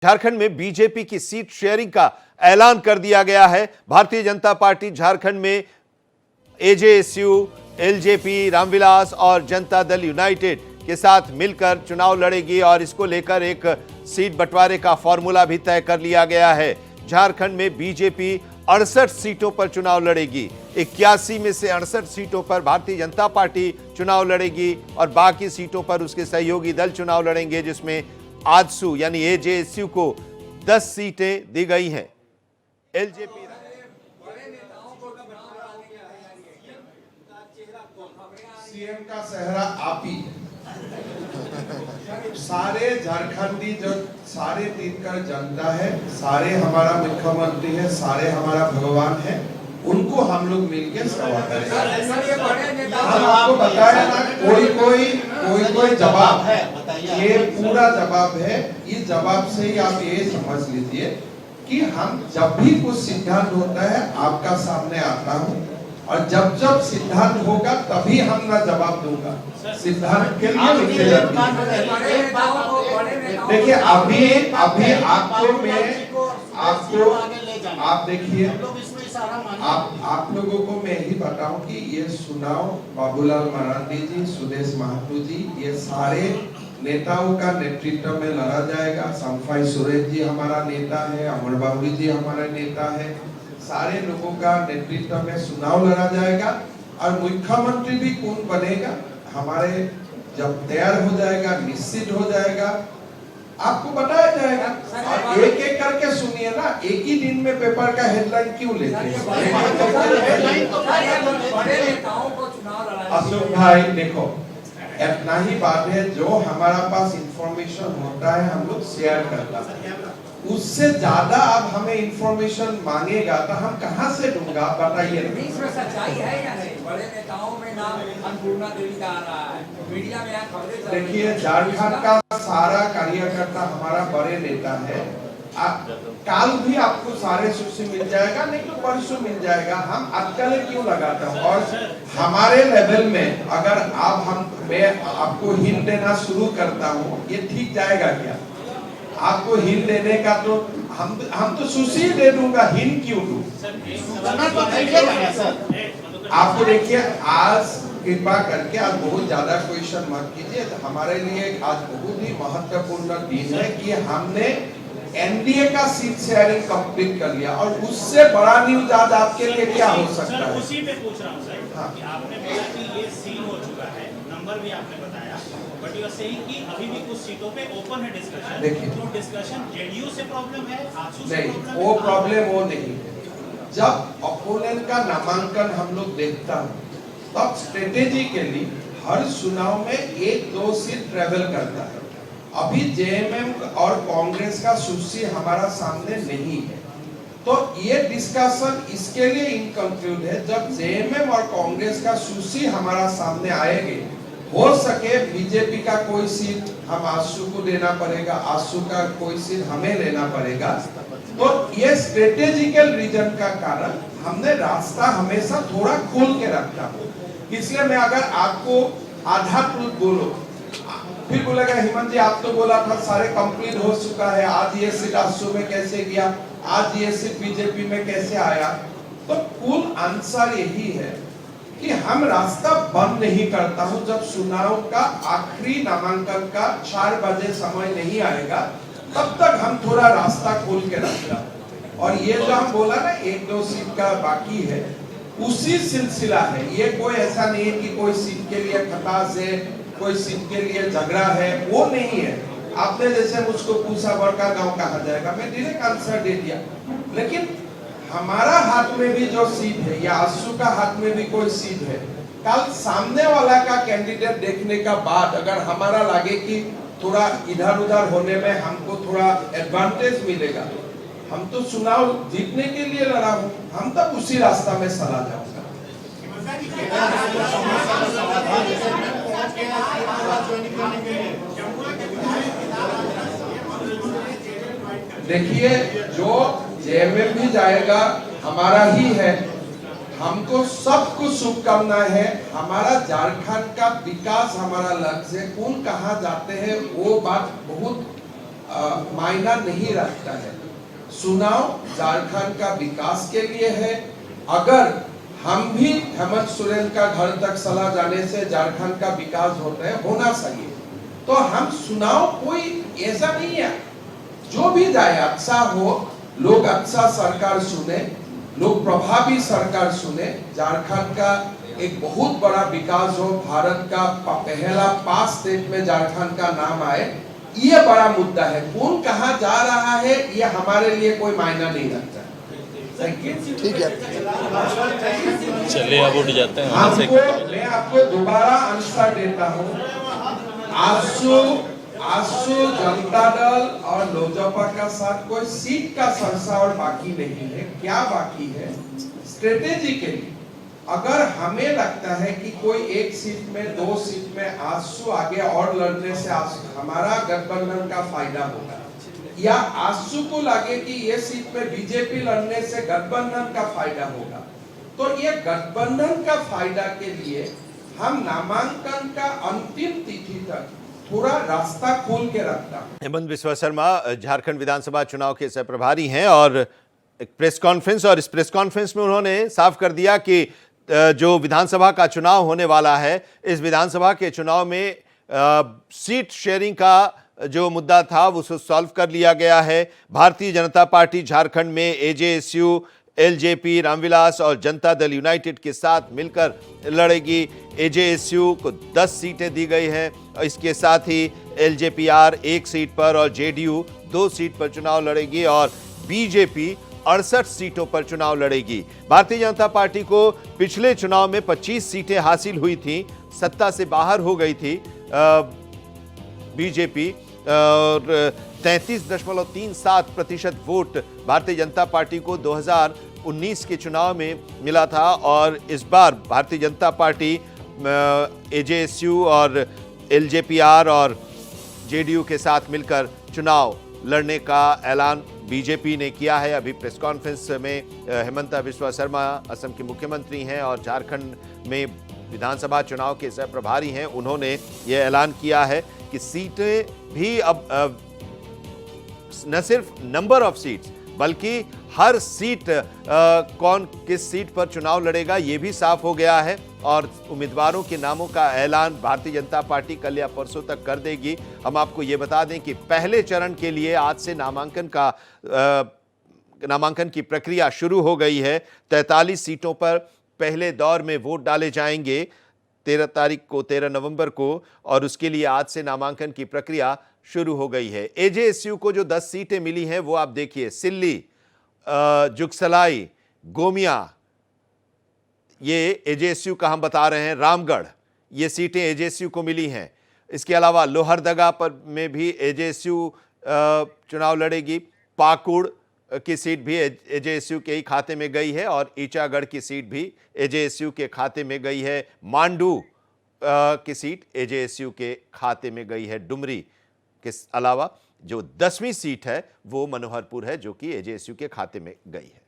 झारखंड में बीजेपी की seat sharing का ऐलान कर दिया गया है। भारतीय जनता पार्टी झारखंड में एजेएसयू, एलजेपी, रामविलास और जनता दल यूनाइटेड के साथ मिलकर चुनाव लड़ेगी और इसको लेकर एक सीट बंटवारे का फॉर्मूला भी तय कर लिया गया है। झारखंड में बीजेपी 68 सीटों पर चुनाव लड़ेगी। 81 में से 68 सीटों पर भारतीय जनता पार्टी चुनाव लड़ेगी और बाकी सीटों पर उसके सहयोगी दल चुनाव लड़ेंगे, जिसमें आजसू यानी एजेएसयू को 10 सीटें दी गई हैं। एलजेपी सीएम का सेहरा आप ही सारे झारखंडी जो सारे तीनकर जनता है, सारे हमारा मुख्यमंत्री है, सारे हमारा भगवान है, उनको हम लोग मिलकर सेवा करेंगे। हम आपको बताया ना, कोई जवाब है, ये पूरा जवाब है। इस जवाब से ही आप ये समझ लीजिए कि हम जब भी कुछ सिद्धांत होता है आपका सामने आता हूँ, और जब जब सिद्धांत होगा तभी हम ना जवाब दूंगा। सिद्धांत के लिए देखिए, अभी आपको मैं आप देखिए, आप लोगों को मैं ही बताऊं कि ये चुनाव बाबूलाल मरांडी जी, सुदेश महतो जी, ये सारे नेताओं का नेतृत्व में लड़ा जाएगा। संफाई सुरेश जी हमारा नेता है, अमर बाबू जी हमारा नेता है, सारे लोगों का नेतृत्व में चुनाव लड़ा जाएगा। और मुख्यमंत्री भी कौन बनेगा हमारे जब तैयार हो जाएगा, निश्चित हो जाएगा, आपको बताया जाएगा। और एक एक करके सुनिए ना, एक ही दिन में पेपर का हेडलाइन क्यों लेते हैं? अशोक भाई देखो, इतना ही बात है, जो हमारा पास इंफॉर्मेशन होता है हम लोग शेयर करता है। उससे ज्यादा आप हमें इंफॉर्मेशन मांगेगा तो हम कहां से दूंगा, बताइए। बीच में सच्चाई है या नहीं? बड़े नेताओं में नाम अन्नपूर्णा देवी का आ रहा है, मीडिया में खबरें। देखिए, झारखंड का सारा कार्यकर्ता हमारा बड़े नेता है। काल भी आपको सारे सूची मिल जाएगा, नहीं तो परसों मिल जाएगा। हम अटकलें क्यों लगाते हैं? और हमारे लेवल में अगर मैं आपको हिंट देना शुरू करता हूँ, ये ठीक जाएगा क्या? आपको हिंट देने का तो हम तो सूची दे दूंगा, हिंट क्यों दूं? आपको देखिए, आज कृपा करके आज बहुत ज्यादा क्वेश्चन मत कीजिए। हमारे लिए आज बहुत ही महत्वपूर्ण दिन है कि हमने एनडीए का सीट शेयरिंग कंप्लीट कर लिया, और उससे बड़ा न्यूज आज आपके लिए क्या हो सकता है? उसी पे पूछ रहा हूं सर। हाँ। कि आपने बोला कि ये सील हो चुका है, नंबर भी आपने बताया, बट यू आर सेइंग कि अभी भी कुछ सीटों पे ओपन है डिस्कशन। देखिए, तो डिस्कशन जेडीयू से प्रॉब्लम है, आजसू से नहीं, प्रॉब्लम है? वो प्रॉब्लम वो नहीं। जब अपोनेंट का नामांकन हम लोग देखता हूँ, तब स्ट्रेटेजिकली हर चुनाव में 1-2 सीट ट्रेवल करता है। अभी जेएमएम और कांग्रेस का सूची हमारा सामने नहीं है, तो ये डिस्कशन इसके लिए इनकंक्लूड है। जब जेएमएम और कांग्रेस का सूची हमारा सामने आएंगे, हो सके बीजेपी का कोई सीट हम आजसू को देना पड़ेगा, आजसू का कोई सीट हमें लेना पड़ेगा। तो ये स्ट्रेटेजिकल रीजन का कारण हमने रास्ता हमेशा थोड़ा खोल के रखा है। इसलिए मैं अगर आपको आधा ट्रूथ बोलो, फिर बोलेगा हेमंत जी आप तो बोला था सारे कंप्लीट हो चुका है, आज ये सीट आजसू में कैसे गया, आज ये सीट बीजेपी में कैसे आया? तो कुल आंसर यही है कि हम रास्ता बंद नहीं करता हूं। जब चुनाव का आखिरी नामांकन का 4 बजे समय नहीं आएगा, तब तक हम थोड़ा रास्ता खोल के रखता। और ये जो हम बोला ना 1-2 सीट का बाकी है, उसी सिलसिला है। ये कोई ऐसा नहीं है कि कोई सीट के लिए खटास है, कोई सीट के लिए झगड़ा है, वो नहीं है। आपने जैसे मुझको पूछा बड़का गांव कहा जाएगा, मैं डायरेक्ट आंसर दे दिया। लेकिन हमारा हाथ में भी जो सीट है, या आजसू का हाथ में भी कोई सीट है, कल सामने वाला का कैंडिडेट देखने का बाद अगर हमारा लगे कि थोड़ा इधर उधर होने में हमको थोड़ा एडवांटेज मिलेगा, हम तो चुनाव जीतने के लिए लड़ा हूं, हम तब उसी रास्ता में चला जाऊंगा। देखिए, जो जेएमएम भी जाएगा हमारा ही है, हमको सबको शुभकामनाएं है। हमारा झारखंड का विकास हमारा लक्ष्य है। कौन कहाँ जाते हैं वो बात बहुत मायना नहीं रखता है। चुनाव झारखंड का विकास के लिए है। अगर हम भी हेमंत सोरेन का घर तक सलाह जाने से झारखंड का विकास होना चाहिए, तो हम चुनाव कोई ऐसा नहीं है, जो भी जाए अच्छा हो, लोग अच्छा सरकार चुने, लोग प्रभावी सरकार चुने, झारखंड का एक बहुत बड़ा विकास हो, भारत का पहला 5 स्टेट में झारखंड का नाम आए, ये बड़ा मुद्दा है। कौन कहाँ जा रहा है ये हमारे लिए कोई मायना नहीं रखता। ठीक है, चलिए अब उठ जाते हैं। मैं आपको दोबारा आंसर देता हूँ। आजसू जनता दल और लोजपा का साथ कोई सीट का सरसावर बाकी नहीं है। क्या बाकी है? स्ट्रेटेजिकली अगर हमें लगता है कि कोई एक सीट में, 2 सीट में आजसू आगे और लड़ने से हमारा गठबंधन का फायदा होगा, या आजसू को लगे कि ये सीट में बीजेपी लड़ने से गठबंधन का फायदा होगा, तो ये गठबंधन का फायदा के लिए हम नामांकन का अंतिम तिथि तक पूरा रास्ता खोल के रखता। हेमंत बिस्वा शर्मा झारखंड विधानसभा चुनाव के सह प्रभारी हैं और एक प्रेस कॉन्फ्रेंस, और इस प्रेस कॉन्फ्रेंस में उन्होंने साफ कर दिया कि जो विधानसभा का चुनाव होने वाला है, इस विधानसभा के चुनाव में सीट शेयरिंग का जो मुद्दा था उसको सॉल्व कर लिया गया है। भारतीय जनता पार्टी झारखंड में एजेएसयू, एलजेपी, रामविलास और जनता दल यूनाइटेड के साथ मिलकर लड़ेगी। एजेएसयू को 10 सीटें दी गई हैं। इसके साथ ही एलजेपीआर 1 सीट पर और जेडीयू 2 सीट पर चुनाव लड़ेगी और बीजेपी 68 सीटों पर चुनाव लड़ेगी। भारतीय जनता पार्टी को पिछले चुनाव में 25 सीटें हासिल हुई थी, सत्ता से बाहर हो गई थी बीजेपी, और 33.37% वोट भारतीय जनता पार्टी को 2019 के चुनाव में मिला था। और इस बार भारतीय जनता पार्टी एजेएसयू और एलजेपीआर और जेडीयू के साथ मिलकर चुनाव लड़ने का ऐलान बीजेपी ने किया है। अभी प्रेस कॉन्फ्रेंस में हेमंत बिस्वा शर्मा असम के मुख्यमंत्री हैं और झारखंड में विधानसभा चुनाव के सह प्रभारी हैं, उन्होंने ये ऐलान किया है कि सीटें भी अब न सिर्फ नंबर ऑफ सीट्स बल्कि हर सीट कौन किस सीट पर चुनाव लड़ेगा ये भी साफ हो गया है और उम्मीदवारों के नामों का ऐलान भारतीय जनता पार्टी कल या परसों तक कर देगी। हम आपको ये बता दें कि पहले चरण के लिए आज से नामांकन की प्रक्रिया शुरू हो गई है। 43 सीटों पर पहले दौर में वोट डाले जाएंगे 13 नवंबर को, और उसके लिए आज से नामांकन की प्रक्रिया शुरू हो गई है। एजेएसयू को जो 10 सीटें मिली हैं वो आप देखिए, सिल्ली, जुगसलाई, गोमिया, ये एजेएसयू का हम बता रहे हैं, रामगढ़, ये सीटें एजेएसयू को मिली हैं। इसके अलावा लोहरदगा पर में भी एजेएसयू चुनाव लड़ेगी। पाकुड़ की सीट भी एजेएसयू के ही खाते में गई है और ईचागढ़ की सीट भी एजेएसयू के खाते में गई है। मांडू की सीट एजेएसयू के खाते में गई है। डुमरी के अलावा जो 10वीं सीट है वो मनोहरपुर है, जो कि एजेएसयू के खाते में गई है।